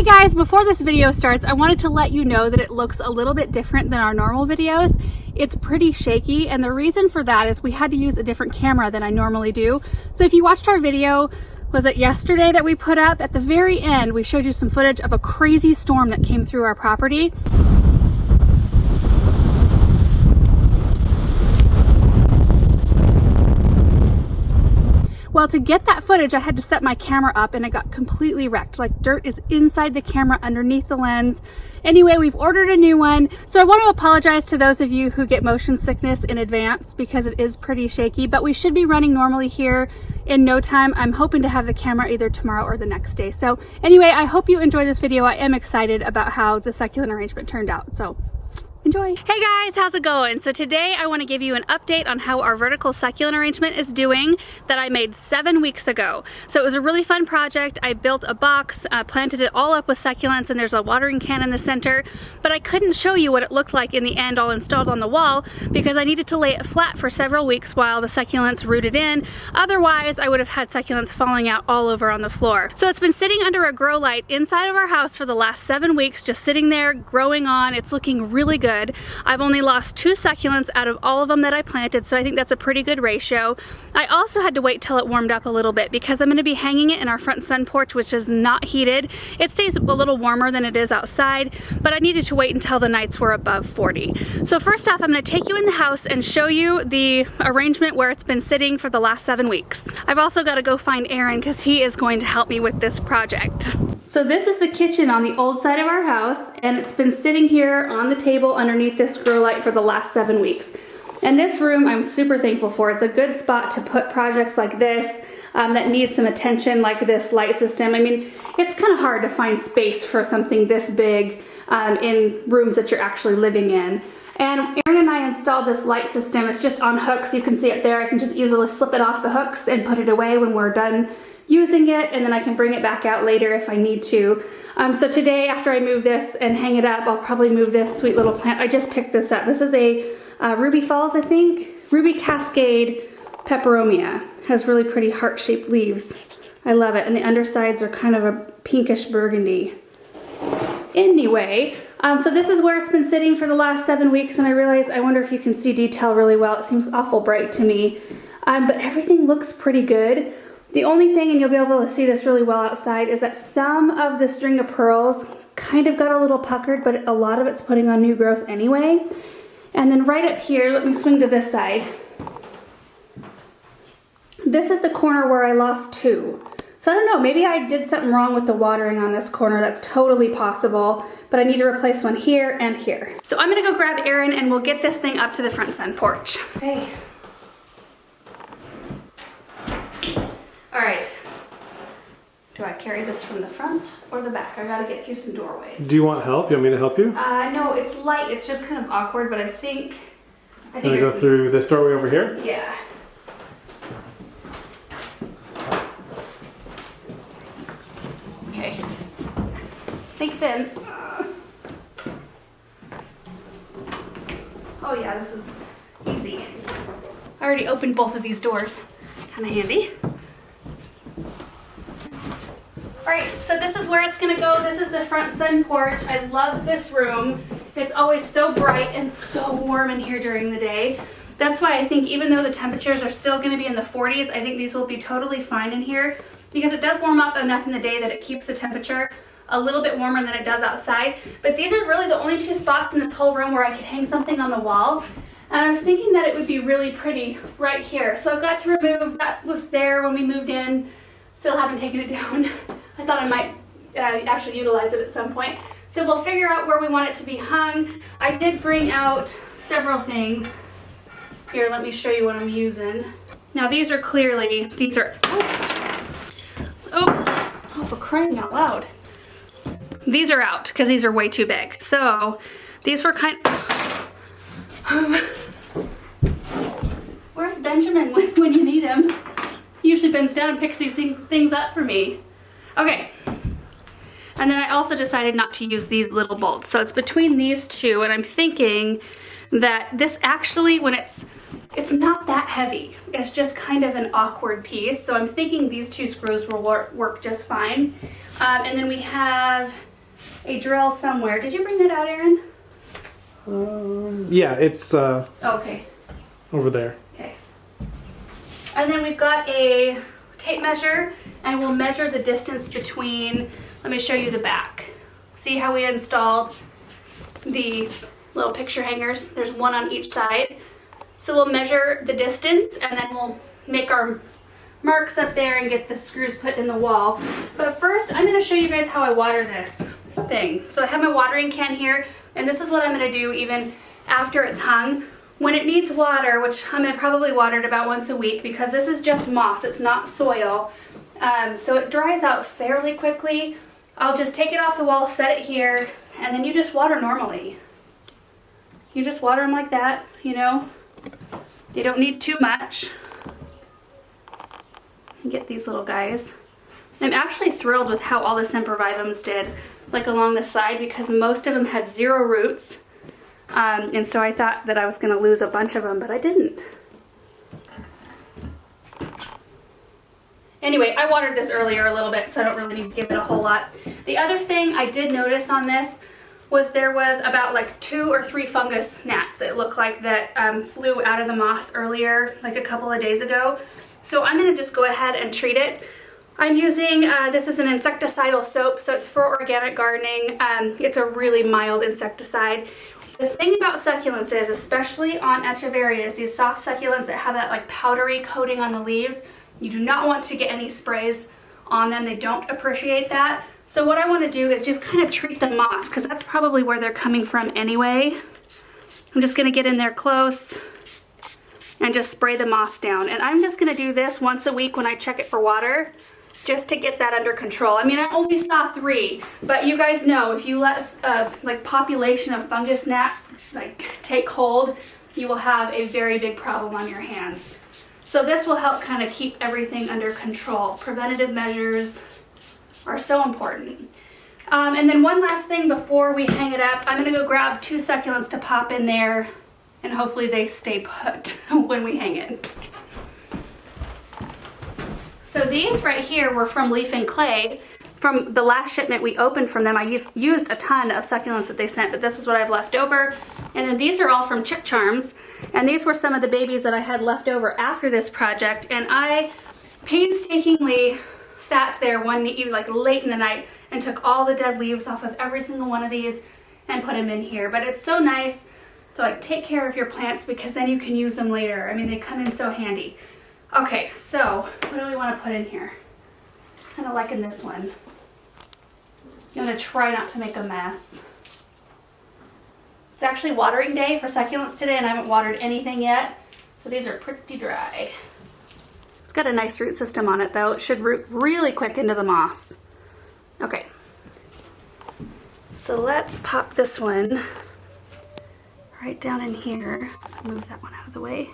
Hey guys, before this video starts, I wanted to let you know that it looks a little bit different than our normal videos. It's pretty shaky, and the reason for that is we had to use a different camera than I normally do. So if you watched our video, was it yesterday that we put up? At the very end, we showed you some footage of a crazy storm that came through our property. Well, to get that footage, I had to set my camera up and it got completely wrecked. Like, dirt is inside the camera underneath the lens. Anyway, we've ordered a new one. So I want to apologize to those of you who get motion sickness in advance because it is pretty shaky, but we should be running normally here in no time. I'm hoping to have the camera either tomorrow or the next day. So anyway, I hope you enjoy this video. I am excited about how the succulent arrangement turned out. So enjoy. Hey guys, how's it going? So today I want to give you an update on how our vertical succulent arrangement is doing that I made 7 weeks ago. So it was a really fun project. I built a box, planted it all up with succulents, and there's a watering can in the center, but I couldn't show you what it looked like in the end all installed on the wall because I needed to lay it flat for several weeks while the succulents rooted in. Otherwise, I would have had succulents falling out all over on the floor. So it's been sitting under a grow light inside of our house for the last 7 weeks, just sitting there growing on. It's looking really good. I've only lost 2 succulents out of all of them that I planted, so I think that's a pretty good ratio. I also had to wait till it warmed up a little bit because I'm going to be hanging it in our front sun porch, which is not heated. It stays a little warmer than it is outside, but I needed to wait until the nights were above 40. So first off, I'm going to take you in the house and show you the arrangement where it's been sitting for the last 7 weeks. I've also got to go find Aaron because he is going to help me with this project. So this is the kitchen on the old side of our house, and it's been sitting here on the table underneath this grow light for the last 7 weeks. And this room I'm super thankful for. It's a good spot to put projects like this that need some attention, like this light system. I mean, it's kind of hard to find space for something this big in rooms that you're actually living in. And Aaron and I installed this light system. It's just on hooks. You can see it there. I can just easily slip it off the hooks and put it away when we're done using it, and then I can bring it back out later if I need to. So today, after I move this and hang it up, I'll probably move this sweet little plant. I just picked this up. This is a Ruby Falls, I think. Ruby Cascade Peperomia. Has really pretty heart-shaped leaves. I love it, and the undersides are kind of a pinkish burgundy. Anyway, so this is where it's been sitting for the last 7 weeks, and I realize, I wonder if you can see detail really well. It seems awful bright to me, but everything looks pretty good. The only thing, and you'll be able to see this really well outside, is that some of the string of pearls kind of got a little puckered, but a lot of it's putting on new growth anyway. And then right up here, let me swing to this side. This is the corner where I lost 2. So I don't know, maybe I did something wrong with the watering on this corner. That's totally possible, but I need to replace one here and here. So I'm gonna go grab Aaron and we'll get this thing up to the front sun porch. Okay. All right, do I carry this from the front or the back? I gotta get through some doorways. Do you want help? You want me to help you? No, it's light. It's just kind of awkward, but I think Can I go through this doorway over here? Yeah. Okay. Think thin. Oh yeah, this is easy. I already opened both of these doors. Kind of handy. Alright, so this is where it's going to go. This is the front sun porch. I love this room. It's always so bright and so warm in here during the day. That's why I think even though the temperatures are still going to be in the 40s, I think these will be totally fine in here because it does warm up enough in the day that it keeps the temperature a little bit warmer than it does outside. But these are really the only 2 spots in this whole room where I could hang something on the wall. And I was thinking that it would be really pretty right here. So I've got to remove, that was there when we moved in. Still haven't taken it down. I thought I might actually utilize it at some point. So we'll figure out where we want it to be hung. I did bring out several things. Here, let me show you what I'm using. Now these are clearly, oops. Oh, for crying out loud. These are out because these are way too big. So these were kind of, where's Benjamin when you need him? He usually bends down and picks these things up for me. Okay. And then I also decided not to use these little bolts. So it's between these 2, and I'm thinking that this actually, when it's not that heavy. It's just kind of an awkward piece. So I'm thinking these 2 screws will work just fine. And then we have a drill somewhere. Did you bring that out, Aaron? Yeah, it's Okay. over there. Okay. And then we've got a tape measure, and we'll measure the distance between, let me show you the back. See how we installed the little picture hangers? There's one on each side. So we'll measure the distance, and then we'll make our marks up there and get the screws put in the wall. But first, I'm gonna show you guys how I water this thing. So I have my watering can here, and this is what I'm gonna do even after it's hung. When it needs water, which I'm gonna probably water it about once a week because this is just moss, it's not soil. So it dries out fairly quickly. I'll just take it off the wall, set it here, and then you just water normally. You just water them like that, you know. You don't need too much. Get these little guys. I'm actually thrilled with how all the Sempervivums did, like along the side, because most of them had 0 roots. And so I thought that I was going to lose a bunch of them, but I didn't. Anyway, I watered this earlier a little bit, so I don't really need to give it a whole lot. The other thing I did notice on this was there was about like 2 or 3 fungus gnats, it looked like, that flew out of the moss earlier, like a couple of days ago. So I'm gonna just go ahead and treat it. I'm using, this is an insecticidal soap, so it's for organic gardening. It's a really mild insecticide. The thing about succulents is, especially on Echeverias, these soft succulents that have that like powdery coating on the leaves, you do not want to get any sprays on them. They don't appreciate that. So what I want to do is just kind of treat the moss, because that's probably where they're coming from anyway. I'm just going to get in there close and just spray the moss down. And I'm just going to do this once a week when I check it for water, just to get that under control. I mean, I only saw 3, but you guys know if you let like population of fungus gnats like take hold, you will have a very big problem on your hands. So this will help kind of keep everything under control. Preventative measures are so important. And then one last thing before we hang it up, I'm gonna go grab 2 succulents to pop in there, and hopefully they stay put when we hang it. So these right here were from Leaf and Clay. From the last shipment we opened from them, I used a ton of succulents that they sent, but this is what I've left over. And then these are all from Chick Charms, and these were some of the babies that I had left over after this project, and I painstakingly sat there one night, like late in the night, and took all the dead leaves off of every single one of these and put them in here. But it's so nice to like take care of your plants, because then you can use them later. I mean, they come in so handy. Okay, so what do we want to put in here? Kind of liking this one. I'm gonna try not to make a mess. It's actually watering day for succulents today, and I haven't watered anything yet, so these are pretty dry. It's got a nice root system on it though. It should root really quick into the moss. Okay, so let's pop this one right down in here. Move that one out of the way.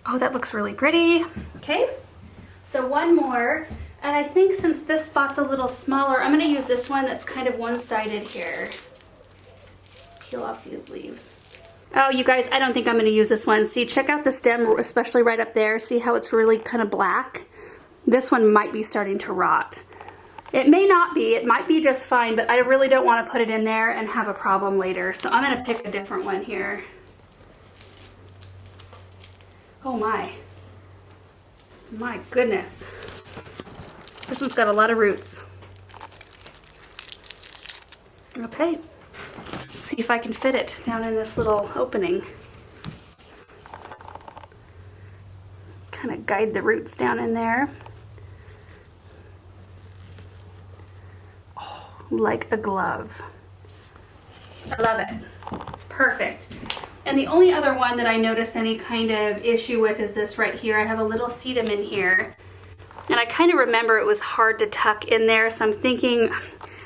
Oh, that looks really pretty. Okay, so one more. And I think since this spot's a little smaller, I'm gonna use this one that's kind of one-sided here. Peel off these leaves. Oh, you guys, I don't think I'm gonna use this one. See, check out the stem, especially right up there. See how it's really kind of black? This one might be starting to rot. It may not be, it might be just fine, but I really don't wanna put it in there and have a problem later. So I'm gonna pick a different one here. Oh my goodness. This one's got a lot of roots. Okay, let's see if I can fit it down in this little opening. Kind of guide the roots down in there. Oh, like a glove. I love it. It's perfect. And the only other one that I noticed any kind of issue with is this right here. I have a little sedum in here. And I kind of remember it was hard to tuck in there, so I'm thinking,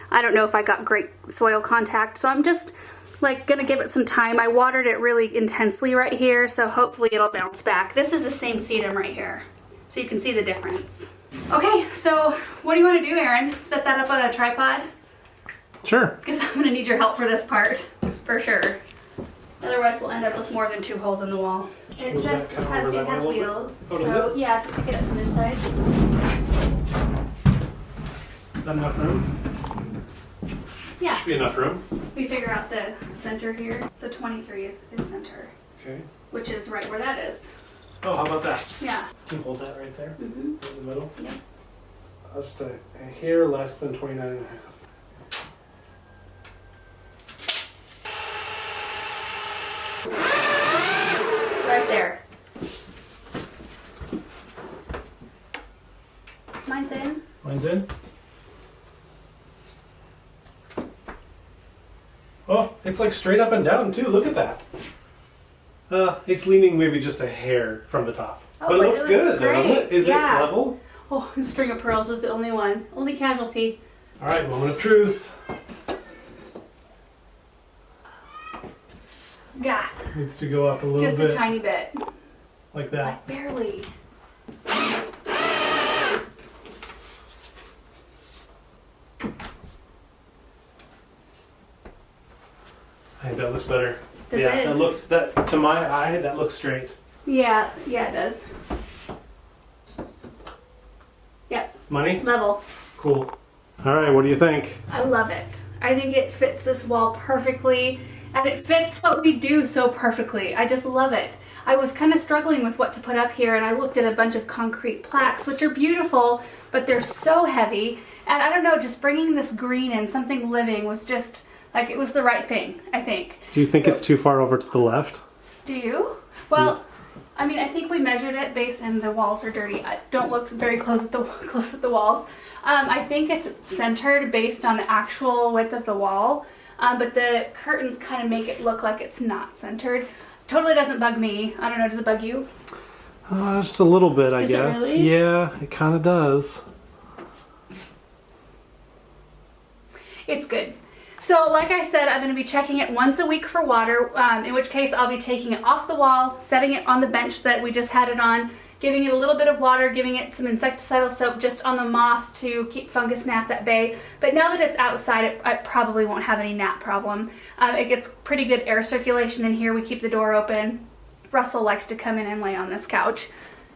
I don't know if I got great soil contact, so I'm just like gonna give it some time. I watered it really intensely right here, so hopefully it'll bounce back. This is the same sedum right here, so you can see the difference. Okay, so what do you want to do, Aaron? Set that up on a tripod? Sure. Because I'm gonna need your help for this part, for sure. Otherwise we'll end up with more than 2 holes in the wall. It just has wheels. Oh, does it? Yeah, if you pick it up from this side. Is that enough room? Yeah. Should be enough room. We figure out the center here. So 23 is center, Okay. which is right where that is. Oh, how about that? Yeah. Can you hold that right there? Mm-hmm. In the middle? Yeah. Just a hair less than 29 and a half. Right there. Mine's in. Mine's in. Oh, it's like straight up and down too. Look at that. It's leaning maybe just a hair from the top. Oh, but it looks good, though, doesn't it? Is Yeah. it level? Oh, the string of pearls was the only one. Only casualty. All right, moment of truth. Yeah. Needs to go up a little Just bit. a tiny bit. Like that. Like barely. I think that looks better. Does yeah, it? that looks, that to my eye, that looks straight. Yeah, it does. Yep, Money? level. Cool. All right, what do you think? I love it. I think it fits this wall perfectly, and it fits what we do so perfectly. I just love it. I was kind of struggling with what to put up here, and I looked at a bunch of concrete plaques, which are beautiful, but they're so heavy. And I don't know, just bringing this green and something living was just, like, it was the right thing, I think. Do you think So- it's too far over to the left? Do you? Well, I mean, I think we measured it based, and the walls are dirty. I don't look very close at the walls. I think it's centered based on the actual width of the wall, but the curtains kind of make it look like it's not centered. Totally doesn't bug me. I don't know, does it bug you? Just a little bit, I Does it guess. really? Yeah, it kind of does. It's good. So like I said, I'm going to be checking it once a week for water, in which case I'll be taking it off the wall, setting it on the bench that we just had it on, giving it a little bit of water, giving it some insecticidal soap just on the moss to keep fungus gnats at bay. But now that it's outside, I probably won't have any gnat problem. It gets pretty good air circulation in here. We keep the door open. Russell likes to come in and lay on this couch,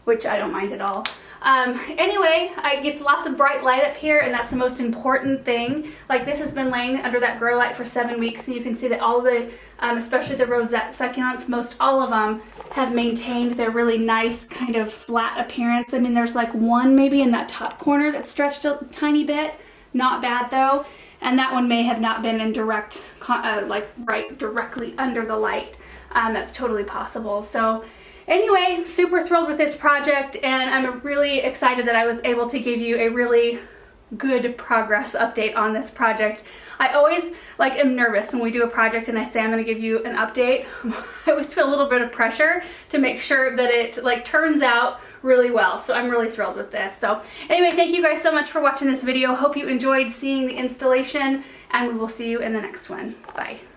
which I don't mind at all. Anyway, it gets lots of bright light up here, and that's the most important thing. Like, this has been laying under that grow light for 7 weeks, and you can see that all the, especially the rosette succulents, most all of them have maintained their really nice kind of flat appearance. I mean, there's like one maybe in that top corner that's stretched a tiny bit. Not bad though. And that one may have not been in direct, like right directly under the light. That's totally possible. So anyway, super thrilled with this project, and I'm really excited that I was able to give you a really good progress update on this project. I always am nervous when we do a project and I say I'm going to give you an update. I always feel a little bit of pressure to make sure that it turns out really well. So I'm really thrilled with this. So anyway, thank you guys so much for watching this video. Hope you enjoyed seeing the installation, and we will see you in the next one. Bye.